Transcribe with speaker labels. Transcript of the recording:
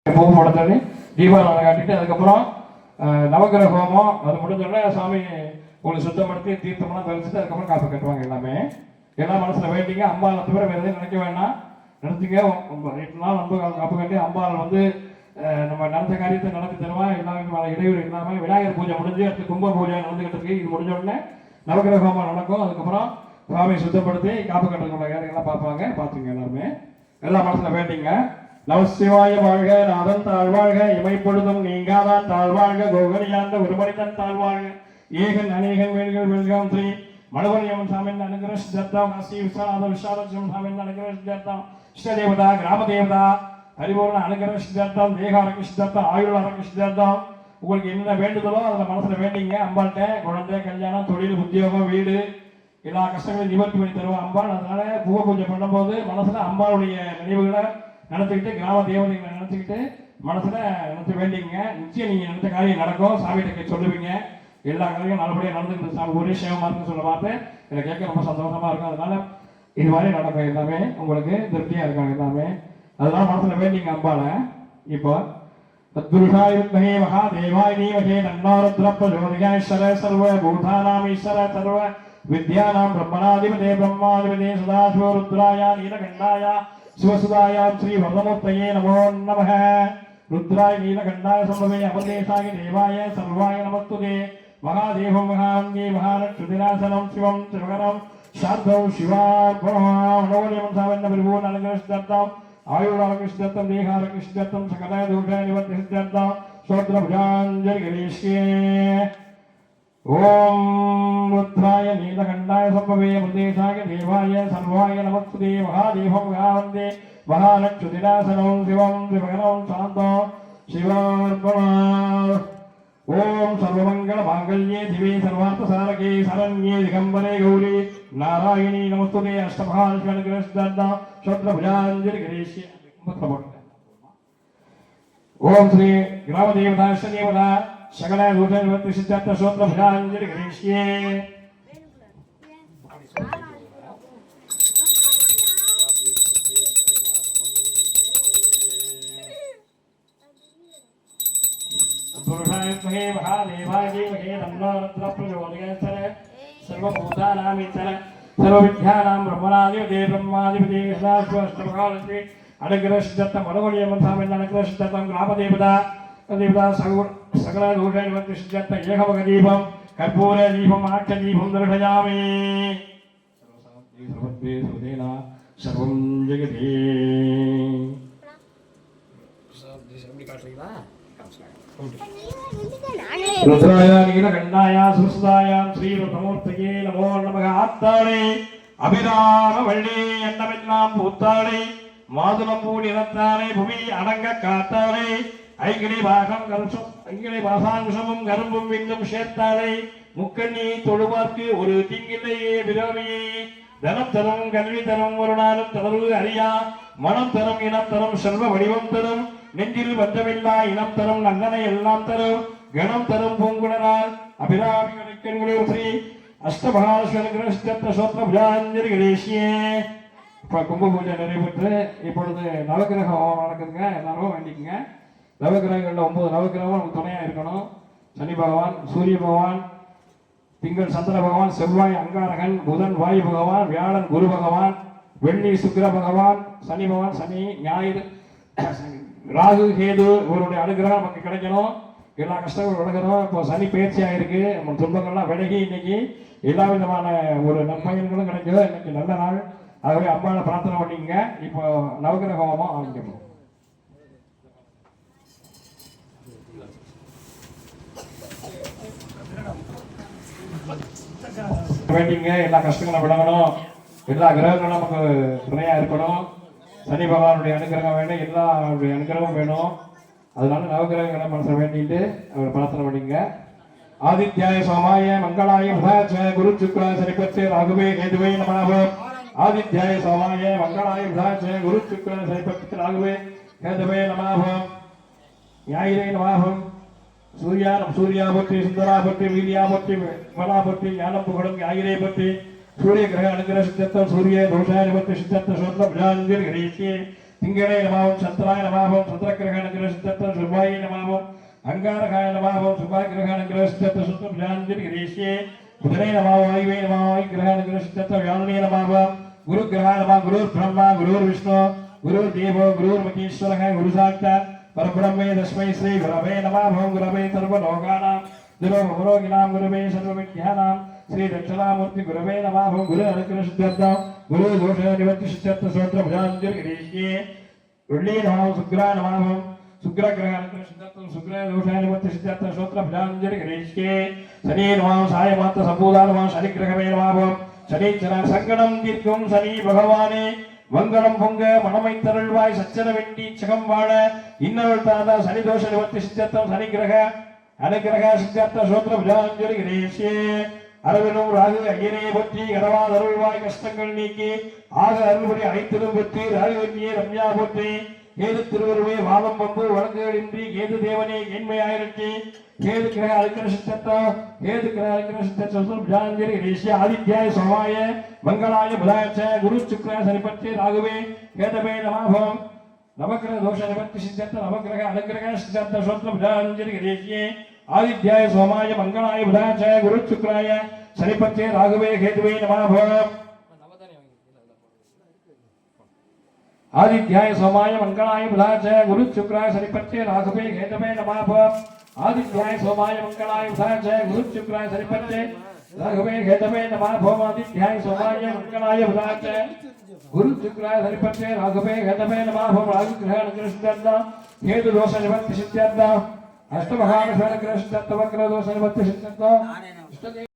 Speaker 1: பூ முடத்தோடனே தீபாவளி காட்டிட்டு அதுக்கப்புறம் நவகிரக ஹோமம் அது முடிஞ்சோடனே சாமி உங்களுக்கு சுத்தப்படுத்தி தீர்த்தமெல்லாம் தெளிச்சுட்டு அதுக்கப்புறம் காப்பு கட்டுவாங்க. எல்லாம் மனசில் வேண்டிங்க. அம்பாவை தவிர வேறு எதுவும் நினைக்க வேண்டாம். நினைச்சிங்க 8 நாள் அன்பு காப்பு கட்டி அம்பாள் வந்து நம்ம நடந்த காரியத்தை நடத்தி தருவான். எல்லாருக்கும் இடையூறு இல்லாமல் விநாயகர் பூஜை முடிஞ்சு அடுத்து கும்ப பூஜை நடந்துகிட்டு இருக்கு. இது முடிஞ்ச உடனே நவகிரக ஹோமம் நடக்கும். அதுக்கப்புறம் சாமியை சுத்தப்படுத்தி காப்பு கட்டுறதுக்குள்ள வேலைகள்லாம் பார்ப்பாங்க. பார்த்துங்க எல்லாருமே எல்லா மனசில் வேண்டிங்க. நமசிவாய வாழ்க, நாதன் தாழ்வாழ்க, இமைப்பொழுதும் நீங்காதான் தாழ்வாழ்க, கோகரியாண்ட ஒருமனிதன் தாழ்வாழ்க, ஏகன் அநேகன் வேல்கள் வெல்காம் ஸ்ரீ மணவனியம்மன் சாமியின் அனுகிரக சித்தர்த்தம், காசி விஸ்வநாத விஸ்வாதம் சாமியின் அனுகிரக சித்தர்த்தம், இஷ்டதேவதா கிராம தேவதா பரிபூர்ண அனுகிரக சித்தர்த்தம், தேக ஆரோக்கிய சித்தர்த்தம், ஆயுள் ஆரோக்கிய சித்தர்த்தம். உங்களுக்கு என்ன வேண்டுதலோ அதில் மனசில் வேண்டிங்க. அம்பாள்கிட்ட குழந்தை, கல்யாணம், தொழில், உத்தியோகம், வீடு எல்லா கஷ்டங்களையும் நிவர்த்தி பண்ணி தருவோம் அம்பாள். அதனால பூ பூஜை பண்ணும்போது மனசில் அம்பாளுடைய நினைவுகளை நினைச்சுக்கிட்டு கிராம தேவதைகளை நினைச்சுக்கிட்டு மனசுல நினைச்சு வேண்டிங்க. நிச்சயம் நீங்க நினைச்ச காரியம் நடக்கும். சாமிகிட்ட சொல்லுவீங்க. எல்லா காரியம் நல்லபடியாக நடந்துக்கிட்டு சாமி ஒரே சேவமா இருக்குன்னு சொல்ல பார்த்து எனக்கு கேட்க ரொம்ப சந்தோஷமா இருக்கும். அதனால இது மாதிரி நடக்கும். எல்லாமே உங்களுக்கு திருப்தியா இருக்கும் எல்லாமே. அதனால மனசுல வேண்டிங்க அம்பால. இப்போ தத்புருஷாய வித்மஹே மகாதேவாய தீமஹி தன்னோ ருத்ரः பிரச்சோதயாத் சர்வ பூதானாம் ஈஸ்வர சர்வ வித்யானாம் பிரம்மணாதிபதே பிரம்மாதிபதே சதாசிவ ருத்ராய நீலகண்டாய शिवसुदायां श्री वरदमूर्तये नमो नमः। रुद्राय नीलकंठाय संभवे अमरदेशाय देवाय सर्वाय नमस्तुते। महादेवं महावन्दे महालक्ष्मीनाशनं शिवं शिवकरं शार्दौ शिवार्पणमनोनियं सावन्न परिपूर्ण अलङ्कृष्टं आयुरालकृष्टं देहालकृष्टं सकल दोषाय निवर्तिष्टं श्रोत्रभुजाञ्जलिगणेश्ये। ओम रुद्राय नीलकंठाय संभवे अमृतेशाय देवाय सर्वाय नमस्ते। महादेवं महावन्दे महालक्ष्मीनाशनं शिवं शिवकरं शान्तं शिवार्पणम्। ओम सर्वमङ्गलमाङ्गल्ये दिवे सर्वार्थसारके शरण्ये दिगम्बरे गौरी नारायणी नमस्तुते। अष्टमहालक्ष्मीनगरस्दत्तं श्रोत्रभुजाञ्जलिगणेश्ये। ओम श्री ग्रामदेवता इष्टदेवता सकल दूषण सिद्धार्थ श्रोत्र भुजांजलि गणेश्ये। पुरुषाय महादेवाय धीमहि तन्नो रुद्रः प्रचोदयात् सर्वभूतानां ईश्वर सर्वविद्यानां ब्रह्मणाधिपते ब्रह्माधिपते सदाशिवष्टमहालक्ष्मी अनुग्रह सिद्धार्थ मणिमणियम्मन स्वामिन् अनुग्रह सिद्धार्थं ग्रामदेवता देवता सकल दोषाय सिद्धार्थ एकमग दीपं कर्पूर दीपं आख्य दीपं दर्शयामि। सर्वत्वे सर्वदेना सर्वं जगति। रुद्राय नीलकंठाय सुरसुदाय श्री रुद्रमूर्तये नमो नमः। आत्ताळे अभिराम वल्ली अन्नमेल्लाम पूत्ताळे माதுளம்பூ நிறத்தாலே புவி அடங்க காத்தாலே ஐகிளி பாகம் கருஷம் ஐகிளி பாசாங்குஷமும் கரும்பும் விண்ணும் சேர்த்தாலே முக்கண்ணி தொழுவார்க்கு ஒரு தீங்கில்லையே விரோமியே. தனம் தரும் கல்வி தரும் ஒரு நாளும் தளர்வு அறியா மனம் தரும் இனம் தரும் செல்வ வடிவம் தரும் நெஞ்சில் வந்தமில்லா இனம் தரும் நல்லனை எல்லாம் தரும் கணம் தரும் பூங்குடனால் அபிராமி ஸ்ரீ அஷ்டமகாலக்ஷ்மி சோத்ர புஜாஞ்சலி கணேஷ்யே. இப்போ கும்ப பூஜை நிறைவேற்று இப்பொழுது நவகிரக ஹோமம் நடக்குதுங்க. எல்லாரும் வேண்டிக்குங்க. நவகிரகங்களில் 9 நவகிரகம் நமக்கு துணையாக இருக்கணும். சனி பகவான், சூரிய பகவான், திங்கள் சந்திர பகவான், செவ்வாய் அங்காரகன், புதன் வாயு பகவான், வியாழன் குரு பகவான், வெள்ளி சுக்கிர பகவான், சனி பகவான், சனி ஞாயிறு ராகு கேது இவருடைய அனுகிரகம் நமக்கு கிடைக்கணும். எல்லா கஷ்டங்களும் விலகணும். இப்போ சனி பயிற்சியாக இருக்கு. நம்ம துன்பங்கள்லாம் விலகி இன்னைக்கு எல்லா விதமான ஒரு நற்பயன்களும் கிடைக்கும். இன்னைக்கு நல்ல நாள். ஆகவே அம்மாவை பிரார்த்தனை பண்ணிங்க. இப்போ நவகிரக ஹோமம் ஆரம்பிக்கணும். வேண்டிங்க. எல்லா கஷ்டங்களும் விலகணும். எல்லா கிரகங்களும் நமக்கு துணையா இருக்கணும். சனி பகவானுடைய அனுகிரகம் வேணும். எல்லாருடைய அனுகிரகம் வேணும். அதனால நவகிரகங்களை மனசை வேண்டிட்டு அவர் பிரார்த்தனை பண்ணிங்க. ஆதித்யாய சோமாய மங்களாய புதாச்ச குரு சுக்ர சரிபத்ய ராகுவே கேதுவே நமः. आदित्याय सोमाय मंगलाय बुधाय गुरु शुक्र शनिपति राघवे केतवे नमः. न्यायिने नमः. सूर्याभट्टि सुंदराभट्टि वीर्याभट्टि बलाभट्टि ज्ञानपुगड़ं न्यायिने भट्टि सूर्य ग्रह अनुग्रह सिद्धत्व सूर्य दोषाय भट्टि सिद्धत्व श्रोत्र भुजाञ्जलि गणेश्ये. तिंगळे नमः. चंद्राय नमः. चंद्रग्रह अनुग्रह सर्वाय नमः अंगारकाय नमः सुभाग्रहानुग्रहश्च सुत्रभ्यान्तिर्गिरीष्ये बुधने नमः वायुवे नमः वायुग्रहानुग्रहश्च व्यानुने नमः गुरुग्रहाय नमः गुरुर्ब्रह्मा गुरुर्विष्णु गुरुर्देवो गुरुर्महेश्वरः गुरुसाक्षात् परब्रह्मे तस्मै श्री गुरवे नमः ओम गुरवे सर्वलोकानां गुरुर्भुरोगिणां गुरवे सर्वविद्यानां श्री दक्षिणामूर्ति गुरवे नमः ओम गुरु अनुग्रहश्च गुरु दोषनिवर्तिश्च सूत्रभ्यान्तिर्गिरीष्ये उल्ली नमः सुग्रा नमः सुग्रग्रहानुग्रहश्च सुग्र दोषनिवर्तिश्च सूत्रभ्यान्तिर्गिरीष्ये शनि नमः सायमात्र संपूजा नमः शनिग्रहवे नमः शनिचर संगणं दीर्घं शनि भगवाने मंगलम பொங்க மனமை தருள்வாய் சச்சன வெண்டி சகம் வாழ இன்னருள் தாதா சனி தோஷ நிவர்த்தி சித்தத்தம் சனி கிரக அனுகிரக சித்தத்த சோத்ர புஜாஞ்சலி கிரேஷே அரவினும் ராகு ஐயனே பற்றி கடவா அருள்வாய் கஷ்டங்கள் நீக்கி ஆக அருள்படி அனைத்திலும் பற்றி ராகுவன்னியே ரம்யா போற்றி கேது திருவருவே வாதம் பம்பு வழக்குகளின்றி கேது தேவனே ஏன்மையாயிரட்சி கேது கிரக அழுக்கிற சித்தத்தம் கேது கிரக அழுக்கிற சித்தத்தம் புஜாஞ்சலி கிரேஷே ஆதித்யாய சோமாய मंगलाय बुधाय गुरु शुक्र सनिपत्ति राघवे केतवे नमः नवग्रह दोष निवृत्ति सिद्धार्थ नवग्रह अनुग्रह सिद्धार्थ श्रोत्र बुधांजलि गणेशये आदित्याय सोमाय मंगलाय बुधाय गुरु शुक्राय सनिपत्ति राघवे केतवे नमः आदित्याय सोमाय मंगलाय बुधाय गुरु शुक्राय सनिपत्ति राघवे केतवे नमः आदित्याय सोमाय मंगलाय बुधाय गुरु शुक्राय सनिपत्ति राघवे केतवे नमः भौमादित्याय सोमाय मंगलाय बुधाय गुरु शुक्राय सनिपत्ते राघवे केतवे नमः भौम राहु ग्रह अनुग्रहश्च केतु दोष निवृत्ति सिद्धार्थ अष्टमहाग्रह अनुग्रहश्च वक्र दोष निवृत्ति सिद्धार्थ